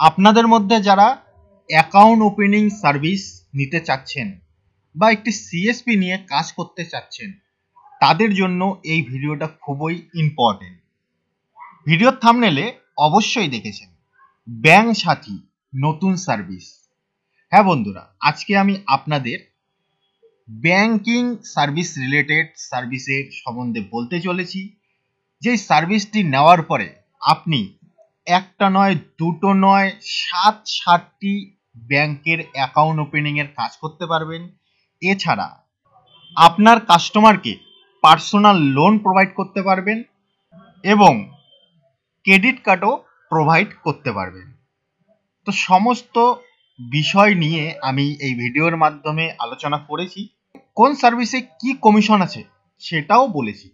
আপনাদের মধ্যে যারা অ্যাকাউন্ট ওপেনিং সার্ভিস নিতে চাচ্ছেন বা একটি সিএসপি নিয়ে কাজ করতে চাচ্ছেন, তাদের জন্য এই ভিডিওটা খুবই ইম্পর্টেন্ট। ভিডিওর থাম্বনেলে অবশ্যই দেখেছেন ব্যাংক সাথী নতুন সার্ভিস। হ্যাঁ বন্ধুরা, আজকে আমি আপনাদের ব্যাংকিং সার্ভিস রিলেটেড সার্ভিসের সম্বন্ধে বলতে চলেছি। যে সার্ভিসটি নেওয়ার পরে আপনি একটা নয়, দুটো নয়, 7টি ব্যাংকের অ্যাকাউন্ট ওপেনিংয়ের কাজ করতে পারবেন। এছাড়া আপনার কাস্টমারকে পার্সোনাল লোন প্রোভাইড করতে পারবেন এবং ক্রেডিট কার্ডও প্রোভাইড করতে পারবেন। তো সমস্ত বিষয় নিয়ে আমি এই ভিডিওর মাধ্যমে আলোচনা করেছি। কোন সার্ভিসে কি কমিশন আছে সেটাও বলেছি।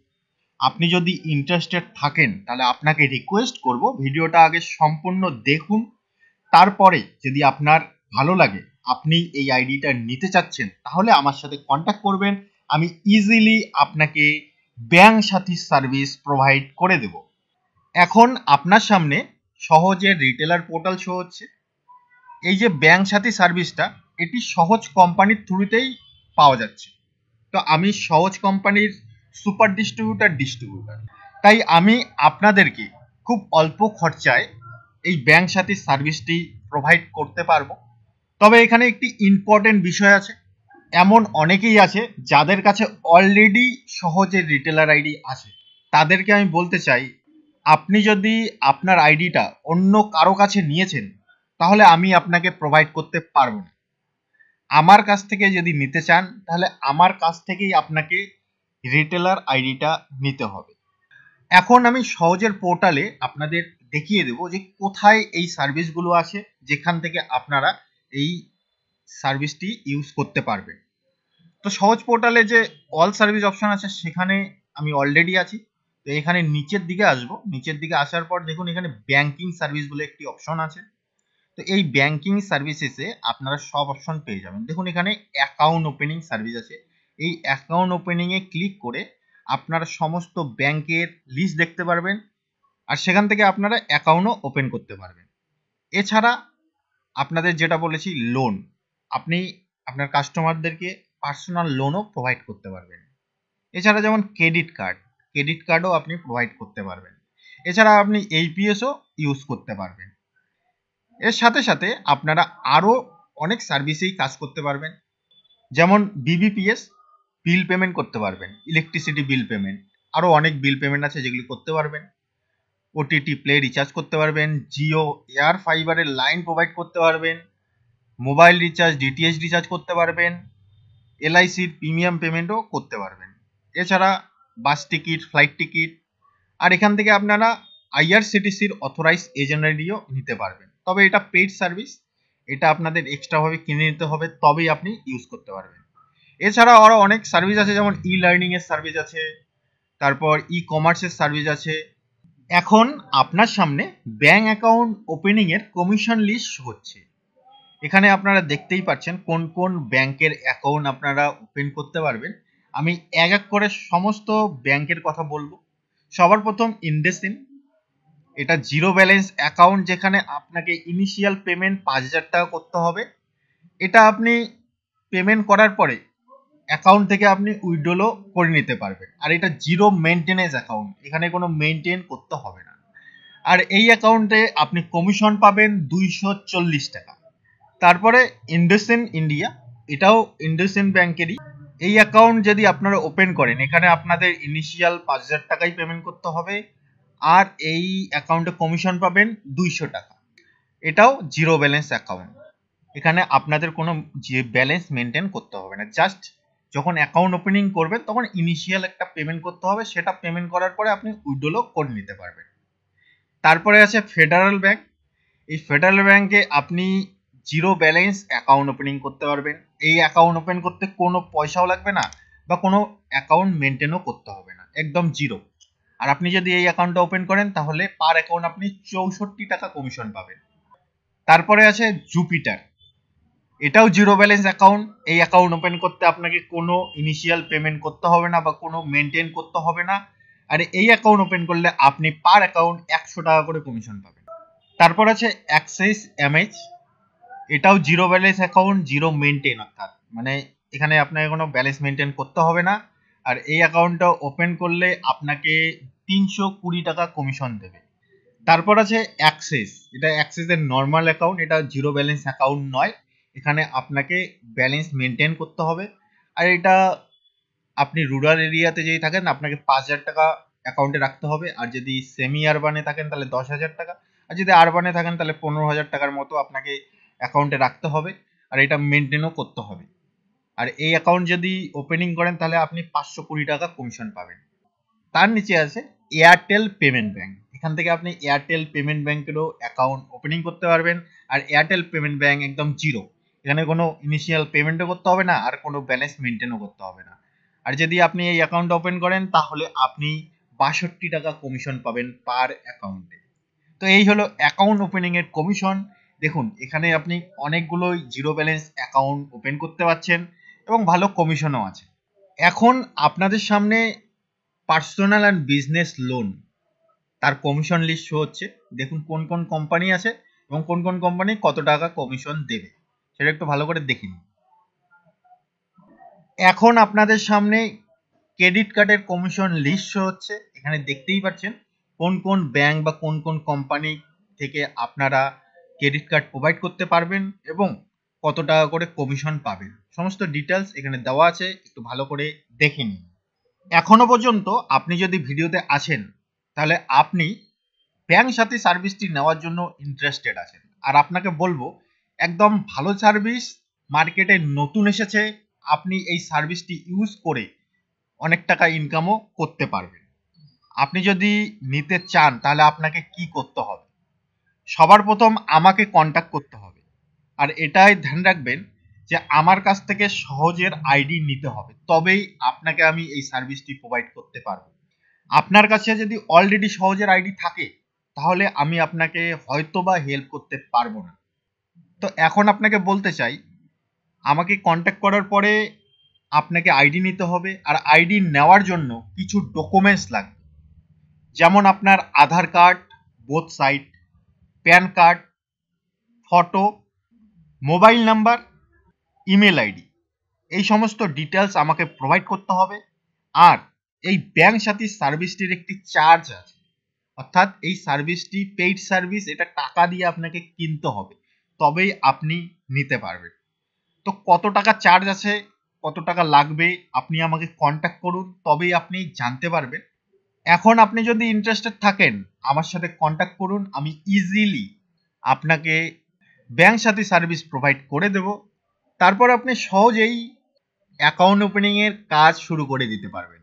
আপনি যদি ইন্টারেস্টেড থাকেন তাহলে আপনাকে রিকোয়েস্ট করব ভিডিওটা আগে সম্পূর্ণ দেখুন। তারপরে যদি আপনার ভালো লাগে, আপনি এই আইডিটা নিতে চাচ্ছেন, তাহলে আমার সাথে কন্ট্যাক্ট করবেন। আমি ইজিলি আপনাকে ব্যাংক সাথী সার্ভিস প্রোভাইড করে দেব। এখন আপনার সামনে সহজে রিটেলার পোর্টাল শো হচ্ছে। এই যে ব্যাংক সাথী সার্ভিসটা, এটি সহজ কোম্পানির থ্রুতেই পাওয়া যাচ্ছে। তো আমি সহজ কোম্পানির সুপার ডিস্ট্রিবিউটার, তাই আমি আপনাদেরকে খুব অল্প খরচায় এই ব্যাংক সাথী সার্ভিসটি প্রোভাইড করতে পারবো। তবে এখানে একটি ইম্পর্টেন্ট বিষয় আছে। এমন অনেকেই আছে যাদের কাছে অলরেডি সহজের রিটেলার আইডি আছে। তাদেরকে আমি বলতে চাই, আপনি যদি আপনার আইডিটা অন্য কারো কাছে নিয়েছেন, তাহলে আমি আপনাকে প্রোভাইড করতে পারবো না। আমার কাছ থেকে যদি নিতে চান, তাহলে আমার কাছ থেকেই আপনাকে রিটেলার আইডিটা নিতে হবে। এখন আমি সহজের পোর্টালে আপনাদের দেখিয়ে দেব যে কোথায় এই সার্ভিসগুলো আছে, যেখান থেকে আপনারা এই সার্ভিসটি ইউজ করতে পারবেন। তো সহজ পোর্টালে যে অল সার্ভিস অপশন আছে, সেখানে আমি অলরেডি আছি। তো এখানে নিচের দিকে আসবো। নিচের দিকে আসার পর দেখুন এখানে ব্যাংকিং সার্ভিস বলে একটি অপশন আছে। তো এই ব্যাংকিং সার্ভিসেসে আপনারা সব অপশন পেয়ে যাবেন। দেখুন এখানে অ্যাকাউন্ট ওপেনিং সার্ভিস আছে। এই অ্যাকাউন্ট ওপেনিংয়ে ক্লিক করে আপনারা সমস্ত ব্যাংকের লিস্ট দেখতে পারবেন, আর সেখান থেকে আপনারা অ্যাকাউন্টও ওপেন করতে পারবেন। এছাড়া আপনাদের যেটা বলেছি লোন, আপনি আপনার কাস্টমারদেরকে পার্সোনাল লোনও প্রোভাইড করতে পারবেন। এছাড়া যেমন ক্রেডিট কার্ডও আপনি প্রোভাইড করতে পারবেন। এছাড়া আপনি এইপিএসও ইউজ করতে পারবেন। এর সাথে সাথে আপনারা আরও অনেক সার্ভিসেই কাজ করতে পারবেন। যেমন বিবিপিএস বিল পেমেন্ট করতে পারবেন, ইলেকট্রিসিটি বিল পেমেন্ট, আরও অনেক বিল পেমেন্ট আছে যেগুলি করতে পারবেন। ওটিটি প্লে রিচার্জ করতে পারবেন, জিও এয়ার ফাইবারের লাইন প্রোভাইড করতে পারবেন, মোবাইল রিচার্জ, ডিটিএইচ রিচার্জ করতে পারবেন, এলআইসির প্রিমিয়াম পেমেন্টও করতে পারবেন। এছাড়া বাস টিকিট, ফ্লাইট টিকিট, আর এখান থেকে আপনারা আইআরসিটিসির অথরাইজ এজেন্ট আইডিও নিতে পারবেন। তবে এটা পেইড সার্ভিস, এটা আপনাদের এক্সট্রাভাবে কিনে নিতে হবে, তবেই আপনি ইউজ করতে পারবেন। এছাড়া আরও অনেক সার্ভিস আছে, যেমন ই লার্নিংয়ের সার্ভিস আছে, তারপর ই কমার্সের সার্ভিস আছে। এখন আপনার সামনে ব্যাংক অ্যাকাউন্ট ওপেনিংয়ের কমিশন লিস্ট হচ্ছে। এখানে আপনারা দেখতেই পাচ্ছেন কোন কোন ব্যাংকের অ্যাকাউন্ট আপনারা ওপেন করতে পারবেন। আমি এক এক করে সমস্ত ব্যাংকের কথা বলবো। সবার প্রথম ইন্ডাসইন্ড, এটা জিরো ব্যালেন্স অ্যাকাউন্ট, যেখানে আপনাকে ইনিশিয়াল পেমেন্ট 5,000 টাকা করতে হবে। এটা আপনি পেমেন্ট করার পরে অ্যাকাউন্ট থেকে আপনি উইথড্রও করে নিতে পারবেন। আর এটা জিরো মেনটেনেন্স অ্যাকাউন্ট, এখানে কোনো মেনটেন করতে হবে না। আর এই অ্যাকাউন্টে আপনি কমিশন পাবেন 240 টাকা। তারপরে ইন্ডাসইন্ড ইন্ডিয়া, এটাও ইন্ডাসইন্ড ব্যাংকেরই। এই অ্যাকাউন্ট যদি আপনারা ওপেন করেন, এখানে আপনাদের ইনিশিয়াল 5,000 টাকাই পেমেন্ট করতে হবে, আর এই অ্যাকাউন্টে কমিশন পাবেন 200 টাকা। এটাও জিরো ব্যালেন্স অ্যাকাউন্ট, এখানে আপনাদের কোনো যে ব্যালেন্স মেনটেন করতে হবে না। জাস্ট যখন অ্যাকাউন্ট ওপেনিং করবেন তখন ইনিশিয়াল একটা পেমেন্ট করতে হবে, সেটা পেমেন্ট করার পরে আপনি উইথড্রও করে নিতে পারবেন। তারপরে আছে ফেডারেল ব্যাংক। এই ফেডারেল ব্যাংকে আপনি জিরো ব্যালেন্স অ্যাকাউন্ট ওপেনিং করতে পারবেন। এই অ্যাকাউন্ট ওপেন করতে কোনো পয়সাও লাগবে না বা কোনো অ্যাকাউন্ট মেনটেনও করতে হবে না, একদম জিরো। আর আপনি যদি এই অ্যাকাউন্টটা ওপেন করেন, তাহলে পার অ্যাকাউন্ট আপনি 64 টাকা কমিশন পাবেন। তারপরে আছে জুপিটার, এটাও জিরো ব্যালেন্স অ্যাকাউন্ট। এই অ্যাকাউন্ট ওপেন করতে আপনাকে কোনো ইনিশিয়াল পেমেন্ট করতে হবে না বা কোনো মেনটেন করতে হবে না। আর এই অ্যাকাউন্ট ওপেন করলে আপনি পার অ্যাকাউন্ট 100 টাকা করে কমিশন পাবেন। তারপর আছে অ্যাক্সিস এমএইচ, এটাও zero balance account, zero maintain, অর্থাৎ মানে এখানে আপনাকে কোনো ব্যালেন্স মেনটেন করতে হবে না। আর এই অ্যাকাউন্টটা ওপেন করলে আপনাকে 320 টাকা কমিশন দেবে। তারপর আছে অ্যাক্সিস, এটা অ্যাক্সিসের নর্মাল অ্যাকাউন্ট, এটা জিরো ব্যালেন্স অ্যাকাউন্ট নয়, এখানে আপনাকে ব্যালেন্স মেনটেন করতে হবে। আর এটা আপনি রুরাল এরিয়াতে যদি থাকেন আপনাকে 5,000 টাকা অ্যাকাউন্টে রাখতে হবে, আর যদি সেমি আরবানে থাকেন তাহলে 10,000 টাকা, আর যদি আরবানে থাকেন তাহলে 15,000 টাকার মতো আপনাকে অ্যাকাউন্টে রাখতে হবে, আর এটা মেনটেনও করতে হবে। আর এই অ্যাকাউন্ট যদি ওপেনিং করেন তাহলে আপনি 520 টাকা কমিশন পাবেন। তার নিচে আছে এয়ারটেল পেমেন্ট ব্যাংক, এখান থেকে আপনি এয়ারটেল পেমেন্ট ব্যাংকেরও অ্যাকাউন্ট ওপেনিং করতে পারবেন। আর এয়ারটেল পেমেন্ট ব্যাংক একদম জিরো, এখানে কোনো ইনিশিয়াল পেমেন্টও করতে হবে না, আর কোনো ব্যালেন্স মেনটেনও করতে হবে না। আর যদি আপনি এই অ্যাকাউন্ট ওপেন করেন তাহলে আপনি 62 টাকা কমিশন পাবেন পার অ্যাকাউন্টে। তো এই হলো অ্যাকাউন্ট ওপেনিং এর কমিশন। দেখুন এখানে আপনি অনেকগুলোই জিরো ব্যালেন্স অ্যাকাউন্ট ওপেন করতে পারছেন এবং ভালো কমিশনও আছে। এখন আপনাদের সামনে পার্সোনাল অ্যান্ড বিজনেস লোন তার কমিশন লিস্ট শো হচ্ছে। দেখুন কোন কোন কোম্পানি আছে এবং কোন কোন কোম্পানি কত টাকা কমিশন দেবে সেটা একটু ভালো করে দেখে নিন। এখন আপনাদের সামনে ক্রেডিট কার্ডের কমিশন লিস্ট শো হচ্ছে। এখানে দেখতেই পাচ্ছেন কোন কোন ব্যাংক বা কোন কোন কোম্পানি থেকে আপনারা ক্রেডিট কার্ড প্রোভাইড করতে পারবেন এবং কত টাকা করে কমিশন পাবেন, সমস্ত ডিটেলস এখানে দেওয়া আছে, একটু ভালো করে দেখে নিন। এখনো পর্যন্ত আপনি যদি ভিডিওতে আছেন তাহলে আপনি ব্যাংক সাথী সার্ভিসটি নেওয়ার জন্য ইন্টারেস্টেড আছেন। আর আপনাকে বলবো একদম ভালো সার্ভিস, মার্কেটে নতুন এসেছে, আপনি এই সার্ভিসটি ইউজ করে অনেক টাকা ইনকামও করতে পারবেন। আপনি যদি নিতে চান তাহলে আপনাকে কি করতে হবে? সবার প্রথম আমাকে কন্ট্যাক্ট করতে হবে, আর এটাই ধ্যান রাখবেন যে আমার কাছ থেকে সহজের আইডি নিতে হবে, তবেই আপনাকে আমি এই সার্ভিসটি প্রোভাইড করতে পারবো। আপনার কাছে যদি অলরেডি সহজের আইডি থাকে তাহলে আমি আপনাকে হয়তো বা হেল্প করতে পারবো না। তো এখন আপনাকে বলতে চাই, আমাকে কন্ট্যাক্ট করার পরে আপনাকে আইডি নিতে হবে, আর আইডি নেওয়ার জন্য কিছু ডকুমেন্টস লাগবে, যেমন আপনার Aadhaar card both side, PAN card, photo, mobile number, email ID, এই সমস্ত ডিটেলস আমাকে প্রোভাইড করতে হবে। আর এই ব্যাংক সাথী সার্ভিসটির একটি চার্জ আছে, অর্থাৎ এই সার্ভিসটি পেইড সার্ভিস, এটা টাকা দিয়ে আপনাকে কিনতে হবে, তবেই আপনি নিতে পারবেন। তো কত টাকা চার্জ আছে, কত টাকা লাগবে, আপনি আমাকে কন্ট্যাক্ট করুন, তবেই আপনি জানতে পারবেন। এখন আপনি যদি ইন্টারেস্টেড থাকেন আমার সাথে কন্ট্যাক্ট করুন, আমি ইজিলি আপনাকে ব্যাংক সাথী সার্ভিস প্রোভাইড করে দেব। তারপর আপনি সহজেই অ্যাকাউন্ট ওপেনিং এর কাজ শুরু করে দিতে পারবেন।